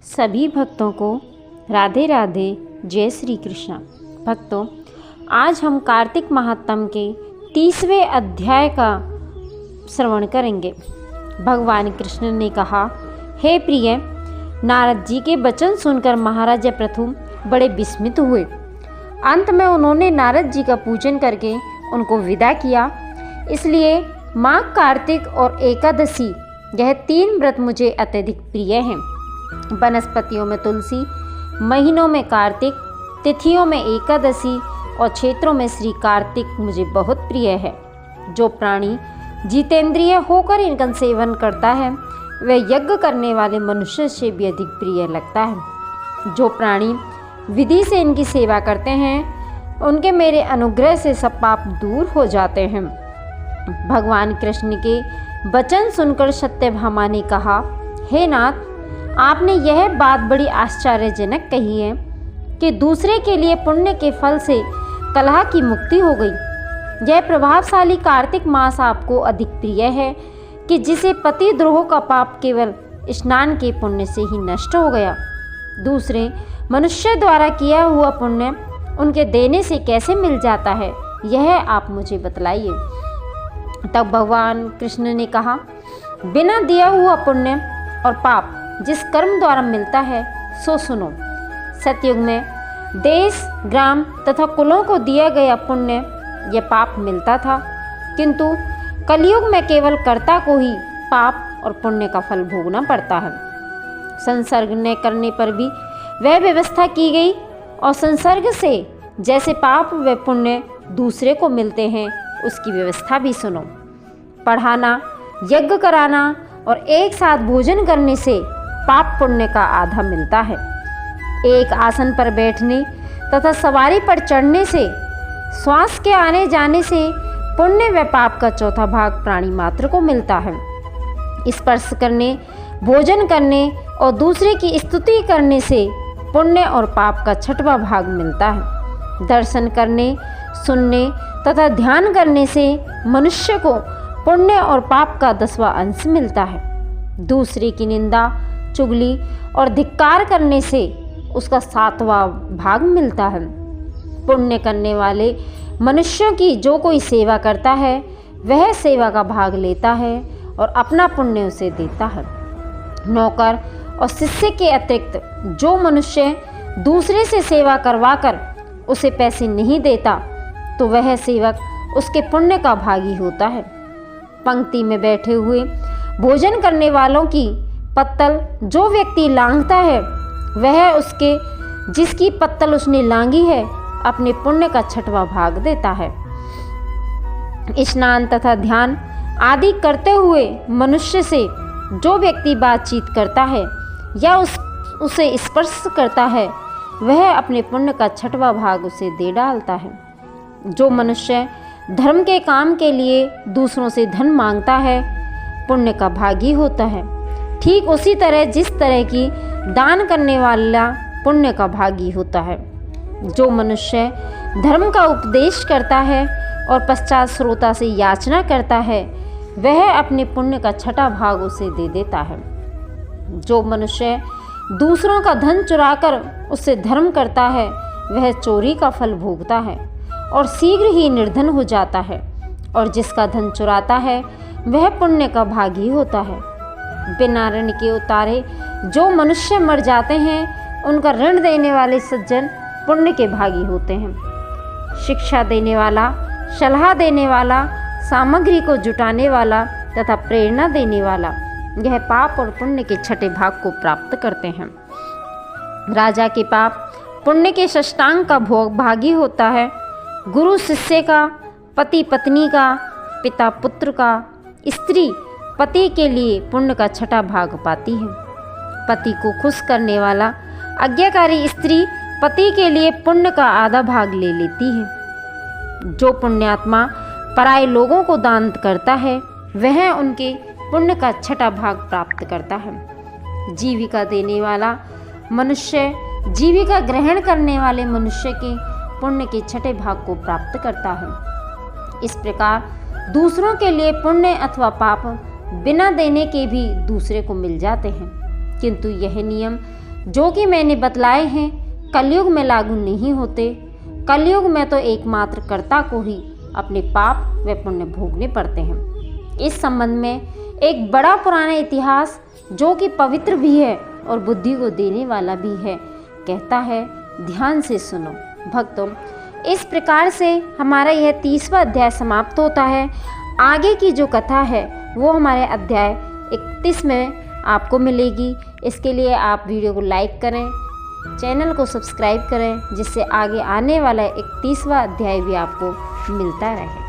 सभी भक्तों को राधे राधे, जय श्री कृष्ण। भक्तों, आज हम कार्तिक महात्म के 30वें अध्याय का श्रवण करेंगे। भगवान कृष्ण ने कहा, हे प्रिय, नारद जी के वचन सुनकर महाराजा पृथु बड़े विस्मित हुए। अंत में उन्होंने नारद जी का पूजन करके उनको विदा किया। इसलिए माघ, कार्तिक और एकादशी, यह 3 व्रत मुझे अत्यधिक प्रिय हैं। वनस्पतियों में तुलसी, महीनों में कार्तिक, तिथियों में एकादशी और क्षेत्रों में श्री कार्तिक मुझे बहुत प्रिय है। जो प्राणी जितेंद्रिय होकर इनका सेवन करता है वह यज्ञ करने वाले मनुष्य से भी अधिक प्रिय लगता है। जो प्राणी विधि से इनकी सेवा करते हैं उनके मेरे अनुग्रह से सब पाप दूर हो जाते हैं। भगवान कृष्ण के वचन सुनकर सत्यभामा ने कहा, हे नाथ, आपने यह बात बड़ी आश्चर्यजनक कही है कि दूसरे के लिए पुण्य के फल से कलह की मुक्ति हो गई। यह प्रभावशाली कार्तिक मास आपको अधिक प्रिय है कि जिसे पतिद्रोह का पाप केवल स्नान के पुण्य से ही नष्ट हो गया। दूसरे मनुष्य द्वारा किया हुआ पुण्य उनके देने से कैसे मिल जाता है, यह आप मुझे बतलाइए। तब भगवान कृष्ण ने कहा, बिना दिया हुआ पुण्य और पाप जिस कर्म द्वारा मिलता है सो सुनो। सतयुग में देश, ग्राम तथा कुलों को दिया गया पुण्य यह पाप मिलता था, किंतु कलयुग में केवल कर्ता को ही पाप और पुण्य का फल भोगना पड़ता है। संसर्ग न करने पर भी वह व्यवस्था की गई और संसर्ग से जैसे पाप व पुण्य दूसरे को मिलते हैं उसकी व्यवस्था भी सुनो। पढ़ाना, यज्ञ कराना और एक साथ भोजन करने से पाप पुण्य का आधा मिलता है। एक आसन पर बैठने तथा सवारी पर चढ़ने से, श्वास के आने जाने से पुण्य व पाप का चौथा भाग प्राणी मात्र को मिलता है। स्पर्श करने, भोजन करने और दूसरे की स्तुति करने से पुण्य और पाप का 6वां भाग मिलता है। दर्शन करने, सुनने तथा ध्यान करने से मनुष्य को पुण्य और पाप का 10वां अंश मिलता है। दूसरे की निंदा, चुगली और धिक्कार करने से उसका 7वां भाग मिलता है। पुण्य करने वाले मनुष्यों की जो कोई सेवा करता है वह सेवा का भाग लेता है और अपना पुण्य उसे देता है। नौकर और शिष्य के अतिरिक्त जो मनुष्य दूसरे से सेवा करवाकर उसे पैसे नहीं देता तो वह सेवक उसके पुण्य का भागी होता है। पंक्ति में बैठे हुए भोजन करने वालों की पत्तल जो व्यक्ति लांघता है वह उसके जिसकी पत्तल उसने लांघी है अपने पुण्य का 6वां भाग देता है। स्नान तथा ध्यान आदि करते हुए मनुष्य से जो व्यक्ति बातचीत करता है या उसे स्पर्श करता है वह अपने पुण्य का 6वां भाग उसे दे डालता है। जो मनुष्य धर्म के काम के लिए दूसरों से धन मांगता है पुण्य का भागी होता है। ठीक उसी तरह जिस तरह की दान करने वाला पुण्य का भागी होता है। जो मनुष्य धर्म का उपदेश करता है और पश्चात श्रोता से याचना करता है वह अपने पुण्य का 6वां भाग उसे दे देता है। जो मनुष्य दूसरों का धन चुराकर उससे धर्म करता है वह चोरी का फल भोगता है और शीघ्र ही निर्धन हो जाता है। और जिसका धन चुराता है वह पुण्य का भागी होता है। बिना ऋण के उतारे जो मनुष्य मर जाते हैं उनका ऋण देने वाले सज्जन पुण्य के भागी होते हैं। शिक्षा देने वाला, सलाह देने वाला, सामग्री को जुटाने वाला तथा प्रेरणा देने वाला यह पाप और पुण्य के 6ठे भाग को प्राप्त करते हैं। राजा के पाप पुण्य के षष्टांग का भोग भागी होता है। गुरु शिष्य का, पति पत्नी का, पिता पुत्र का, स्त्री पति के लिए पुण्य का 6वां भाग पाती है। पति को खुश करने वाला आज्ञाकारी स्त्री पति के लिए पुण्य का आधा भाग ले लेती है। जो पुण्यात्मा पराये लोगों को दान करता है वह उनके पुण्य का 6वां भाग प्राप्त करता है। जीविका देने वाला मनुष्य जीविका ग्रहण करने वाले मनुष्य के पुण्य के 6ठे भाग को प्राप्त करता है। इस प्रकार दूसरों के लिए पुण्य अथवा पाप बिना देने के भी दूसरे को मिल जाते हैं, किंतु यह नियम जो कि मैंने बतलाए हैं कलयुग में लागू नहीं होते। कलयुग में तो एकमात्र कर्ता को ही अपने पाप व पुण्य भोगने पड़ते हैं। इस संबंध में एक बड़ा पुराना इतिहास जो कि पवित्र भी है और बुद्धि को देने वाला भी है कहता है, ध्यान से सुनो भक्तों। इस प्रकार से हमारा यह 30वां अध्याय समाप्त होता है। आगे की जो कथा है वो हमारे अध्याय 31 में आपको मिलेगी। इसके लिए आप वीडियो को लाइक करें, चैनल को सब्सक्राइब करें, जिससे आगे आने वाला 31वां अध्याय भी आपको मिलता रहे।